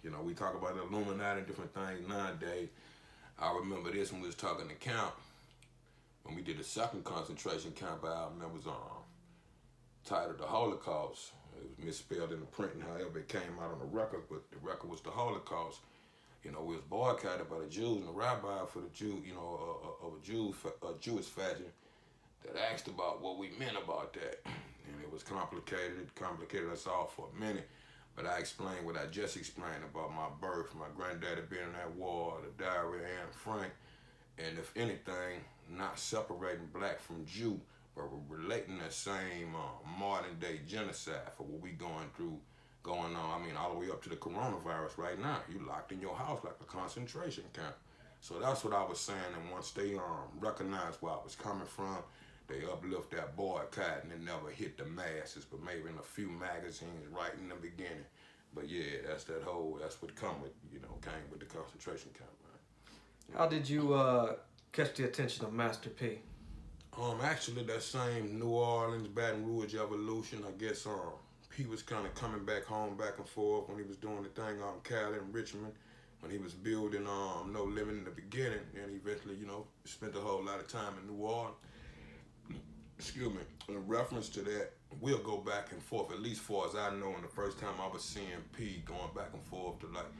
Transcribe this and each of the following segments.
You know, we talk about the Illuminati and different things nowadays. I remember this when we was talking to camp when we did the second concentration camp album that was titled The Holocaust. It was misspelled in the printing, however it came out on the record, but the record was The Holocaust. You know, we was boycotted by the Jews, and the rabbi for the Jew, you know, of a Jewish faction that asked about what we meant about that. And it was complicated. It complicated us all for a minute. But I explained what I just explained about my birth, my granddaddy being in that war, the diary of Anne Frank, and if anything, not separating black from Jew, but relating that same modern day genocide for what we going on. I mean, all the way up to the coronavirus right now. You locked in your house like a concentration camp. So that's what I was saying. And once they recognized where I was coming from, they uplift that boycott and it never hit the masses, but maybe in a few magazines right in the beginning. But yeah, that's what come with, came with the concentration camp, man. How did you catch the attention of Master P? Actually, that same New Orleans, Baton Rouge evolution, I guess, he was kind of coming back home, back and forth when he was doing the thing out in Cali and Richmond, when he was building No Limit in the beginning, and eventually, spent a whole lot of time in New Orleans. Excuse me. In reference to that, we'll go back and forth, at least far as I know, and the first time I was seeing P going back and forth to like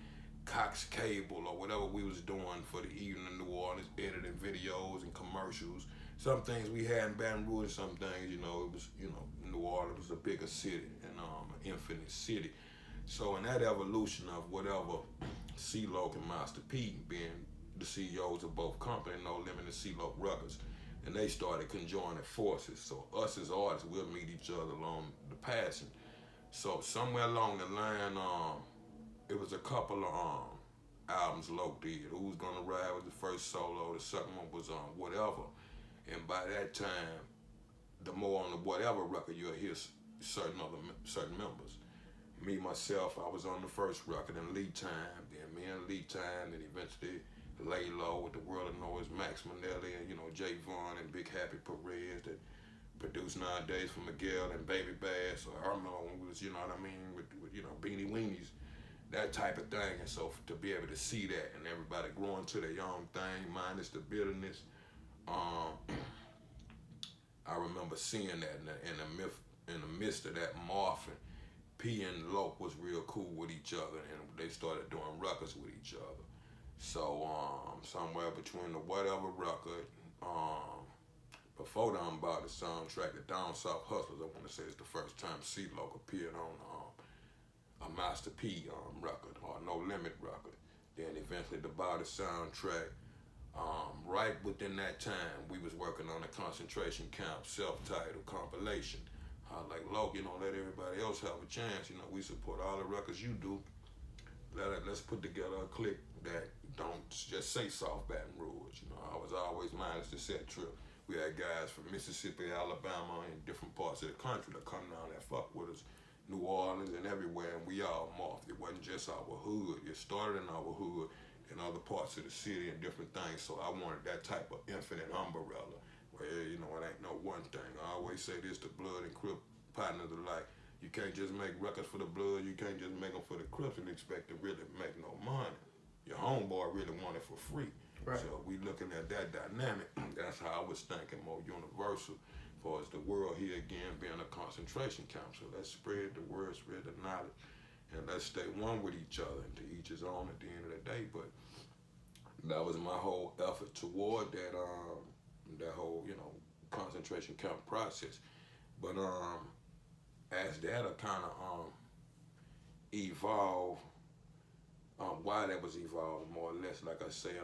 Cox Cable or whatever we was doing for the evening in New Orleans, editing videos and commercials. Some things we had in Baton Rouge, some things, it was, New Orleans was a bigger city and an infinite city. So in that evolution of whatever, C-Loc and Master P being the CEOs of both companies, No Limit and C-Loc Records, and they started conjoining forces. So us as artists, we'll meet each other along the passing. So somewhere along the line, it was a couple of albums Loc did. Who's Gonna Ride was the first solo. The second one was Whatever. And by that time, the more on the Whatever record, you'll hear certain members. Me, myself, I was on the first record in Lee Time, then me and Lee Time, and eventually Lay Low with The World of Noise, Max Manelli, and Jay Vaughn and Big Happy Perez that produced nowadays for Miguel and Baby Bass. So I remember when we was, with Beanie Weenies, that type of thing. And so to be able to see that and everybody growing to their own thing, minus the bitterness, I remember seeing that in the midst of that morphing. P and Loc was real cool with each other, and they started doing records with each other. So somewhere between the Whatever record, before them bought the soundtrack, the Down South Hustlers, I want to say it's the first time C-Loc appeared on a Master P record or No Limit record. Then eventually the Body soundtrack. Right within that time, we was working on a concentration camp self-titled compilation. Like, Loc, let everybody else have a chance. We support all the records you do. Let's put together a clique that don't just say South Baton Rouge. I was always minus the set trip. We had guys from Mississippi, Alabama, and different parts of the country that come down and fuck with us. New Orleans and everywhere, and we all morphed. It wasn't just our hood. It started in our hood in other parts of the city and different things. So I wanted that type of infinite umbrella where, it ain't no one thing. I always say this to Blood and Crip partners alike. You can't just make records for the Blood. You can't just make them for the Crips and expect to really make no money. Your homeboy really want it for free. Right. So we looking at that dynamic. That's how I was thinking, more universal, as far as the world here again being a concentration camp. So let's spread the word, spread the knowledge, and let's stay one with each other, and to each his own at the end of the day. But that was my whole effort toward that whole, concentration camp process. But as that kind of evolved, why that was evolved more or less, like I said,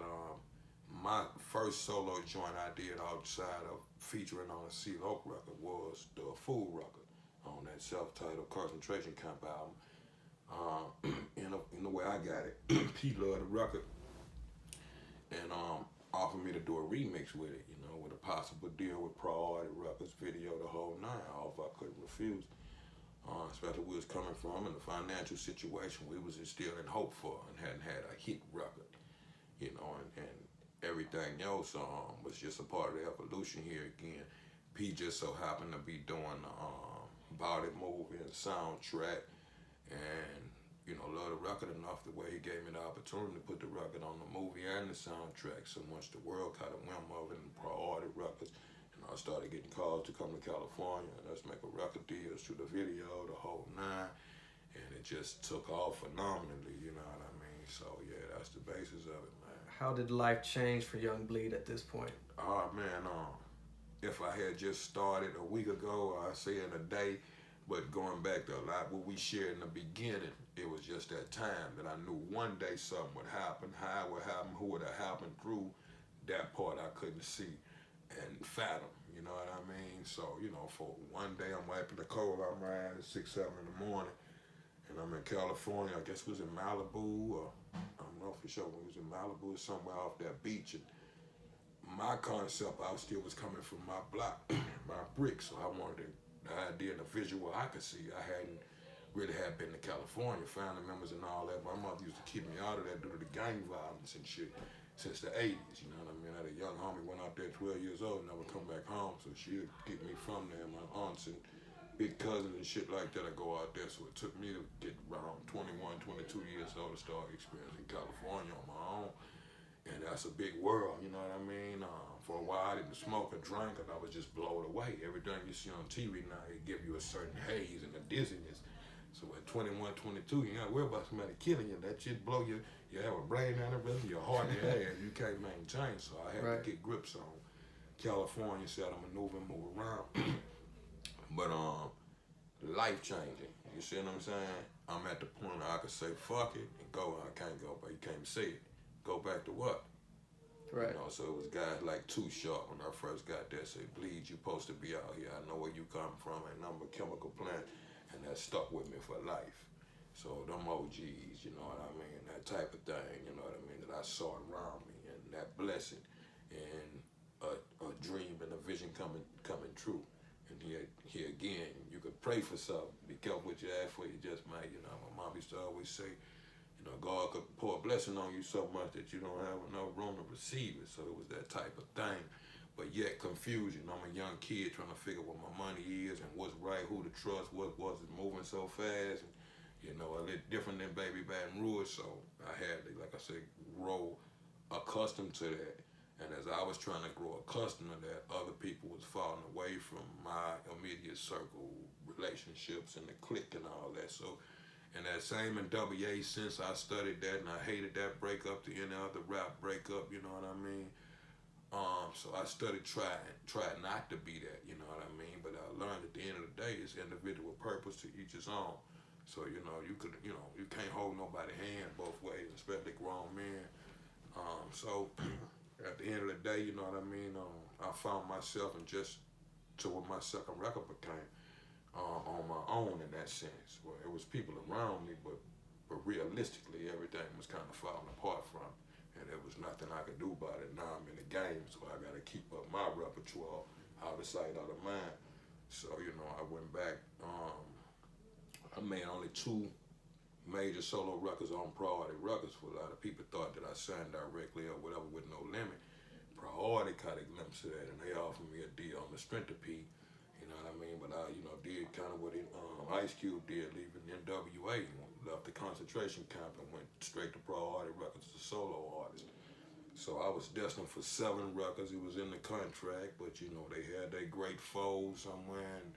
my first solo joint I did outside of featuring on a C-Loc record was the Fool record on that self-titled concentration camp album. In the way I got it, P loved the record and offered me to do a remix with it, with a possible deal with Priority Records, video, the whole nine. Off I couldn't refuse. Especially we was coming from in the financial situation we was still in hope for and hadn't had a hit record, and everything else was just a part of the evolution here again. P just so happened to be doing the Body movie and soundtrack, and love the record enough the way he gave me the opportunity to put the record on the movie and the soundtrack. So once the world caught a whim of it and priority records, I started getting calls to come to California and let's make a record deal, shoot a video, the whole nine. And it just took off phenomenally, you know what I mean? So yeah, that's the basis of it, man. How did life change for Young Bleed at this point? Oh man, if I had just started a week ago, I'd say in a day, but going back to a lot what we shared in the beginning, it was just that time that I knew one day something would happen, how it would happen, who would have happened through that part I couldn't see and fathom, you know what I mean? So, for one day I'm wiping the cold out my eyes at 6, 7 in the morning, and I'm in California, I guess it was in Malibu, or I don't know for sure, it was in Malibu or somewhere off that beach, and my concept, I still was coming from my block, my brick, so I wanted the idea and the visual I could see. I hadn't really been to California, family members and all that. My mother used to keep me out of that due to the gang violence and shit since the 80s, you know what I mean? I had a young homie went out there 12 years old, never come back home, so she'd get me from there. My aunts and big cousins and shit like that, I go out there, so it took me to get around 21, 22 years old to start experiencing California on my own. And that's a big world, you know what I mean? For a while, I didn't smoke or drink, and I was just blown away. Everything you see on TV now, it give you a certain haze and a dizziness. So at 21, 22, you ain't worry about somebody killing you. That shit blow you. You have a brain aneurysm, your heart in your head, you can't maintain. So I had to get grips on California, see how to maneuver and move around. But life changing. You see what I'm saying? I'm at the point where I could say fuck it and go. I can't go, but you can't say it. Go back to what? Right. So it was guys like Too Short when I first got there say, Bleed, you supposed to be out here. I know where you come from, and I'm a chemical plant, and that stuck with me for life. So them OGs, you know what I mean? That type of thing, you know what I mean? That I saw around me, and that blessing, and a dream and a vision coming true. And here again, you could pray for something. Be careful what you ask for, you just might. My mom used to always say, God could pour a blessing on you so much that you don't have enough room to receive it. So it was that type of thing. But yet confusion. I'm a young kid trying to figure what my money is and what's right, who to trust, what was it moving so fast. And, a little different than Baby Baton Rouge. So I had to, like I said, grow accustomed to that. And as I was trying to grow accustomed to that, other people was falling away from my immediate circle, relationships and the clique and all that. So and that same in WA, since I studied that and I hated that breakup to any other rap breakup, you know what I mean? So I studied tried not to be that, you know what I mean? But I learned at the end of the day, it's individual purpose to each his own. So, you can't hold nobody's hand both ways, especially grown men. So at the end of the day, you know what I mean? I found myself and just to what my second record became. On my own in that sense, where it was people around me, but realistically everything was kind of falling apart from me, and there was nothing I could do about it. Now I'm in the game, so I got to keep up my repertoire, out of sight, out of mind. So I went back. I made only 2 major solo records on Priority Records. For a lot of people thought that I signed directly or whatever with no limit. Priority caught a glimpse of that, and they offered me a deal on the strength of P. You know what I mean? But I, did kind of what Ice Cube did, leaving NWA, left the concentration camp and went straight to Priority Records as a solo artist. So I was destined for 7 records. It was in the contract, but they had their great foes somewhere in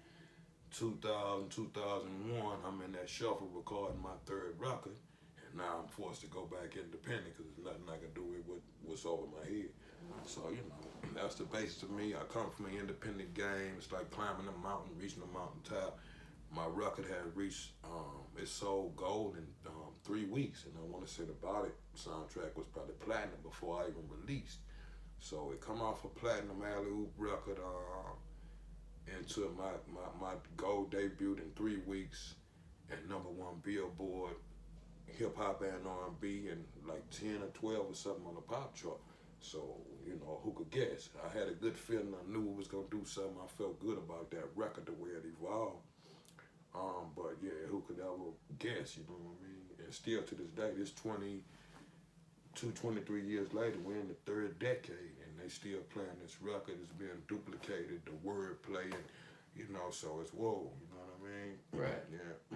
2000, 2001. I'm in that shuffle recording my 3rd record, and now I'm forced to go back independent because there's nothing I can do with what's over my head. So, that's the basis of me. I come from an independent game. It's like climbing a mountain, reaching the mountaintop. My record had reached, it sold gold in 3 weeks. And I want to say the Body soundtrack was probably platinum before I even released. So it come off a platinum alley-oop record into my gold debut in 3 weeks and #1 Billboard hip-hop and R&B and like 10 or 12 or something on the pop chart. So, who could guess? I had a good feeling. I knew it was going to do something. I felt good about that record, the way it evolved. But yeah, who could ever guess, you know what I mean? And still to this day, this 22, 23 years later, we're in the 3rd decade, and they still playing this record. It's being duplicated, the wordplay, and, so it's whoa, you know what I mean? Right. Yeah.